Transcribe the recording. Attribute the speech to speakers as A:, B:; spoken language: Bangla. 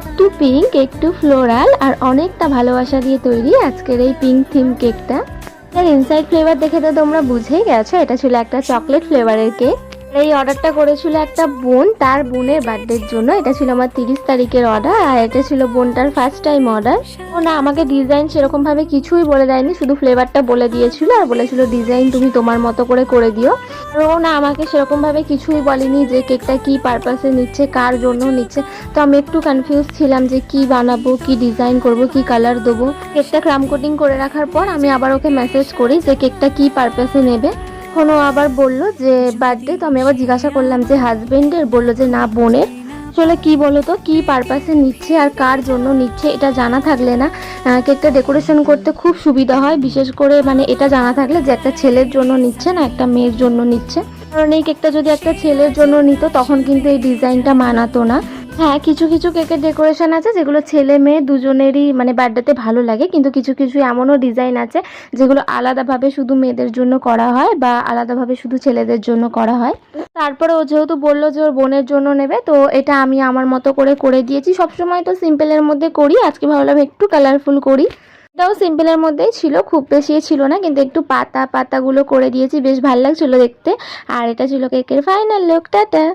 A: একটু পিঙ্ক, একটু ফ্লোরাল আর অনেকটা ভালোবাসা দিয়ে তৈরি আজকের এই পিঙ্ক থিম কেকটা। এর ইনসাইড ফ্লেভার দেখে তো তোমরা বুঝেই গেছো, এটা ছিল একটা চকলেট ফ্লেভারের কেক। এই অর্ডারটা করেছিল একটা বোন, তার বোনের বার্থডের জন্য। এটা ছিল আমার 30 তারিখের অর্ডার, আর এটা ছিল বোনটার ফার্স্ট টাইম অর্ডার। ও না আমাকে ডিজাইন সেরকম ভাবে কিছুই বলে দেয়নি, শুধু ফ্লেভারটা বলে দিয়েছিল আর বলেছিল ডিজাইন তুমি তোমার মতো করে দিও। আর ও না আমাকে সেরকম ভাবে কিছুই বলেনি যে কেকটা কি পারপাসে নিচ্ছে, কার জন্য নিচ্ছে। তো আমি একটু কনফিউজ ছিলাম যে কি বানাবো, কি ডিজাইন করব, কি কালার দেবো। কেকটা ক্রাম কোটিং করে রাখার পর আমি আবার ওকে মেসেজ করি যে কেকটা কি পারপাসে নেবে। এখনও আবার বললো যে বার্থডে। তো আমি আবার জিজ্ঞাসা করলাম যে হাজবেন্ডের, বললো যে না বোনের। আসলে কি বলো তো, কি পারপাসে নিচ্ছে আর কার জন্য নিচ্ছে এটা জানা থাকলে না কেকটা ডেকোরেশন করতে খুব সুবিধা হয়। বিশেষ করে মানে এটা জানা থাকলে যে একটা ছেলের জন্য নিচ্ছে না একটা মেয়ের জন্য নিচ্ছে। কারণ এই কেকটা যদি একটা ছেলের জন্য নিত তখন কিন্তু এই ডিজাইনটা মানাতো না। হ্যাঁ, কিছু কিছু কেকের ডেকোরেশন আছে যেগুলো ছেলে মেয়ে দুজনেরই মানে বার্থডেতে ভালো লাগে, কিন্তু কিছু কিছু এমনও ডিজাইন আছে যেগুলো আলাদাভাবে শুধু মেয়েদের জন্য করা হয় বা আলাদাভাবে শুধু ছেলেদের জন্য করা হয়। তারপরে ও যেহেতু বললো যে ওর বোনের জন্য নেবে, তো এটা আমি আমার মতো করে দিয়েছি। সবসময় তো সিম্পলের মধ্যে করি, আজকে ভাবলাম একটু কালারফুল করি। এটাও সিম্পলের মধ্যেই ছিল, খুব বেশি ছিল না, কিন্তু একটু পাতাগুলো করে দিয়েছি, বেশ ভালো লাগছিল দেখতে। আর এটা ছিল কেকের ফাইনাল লুক। টাটা।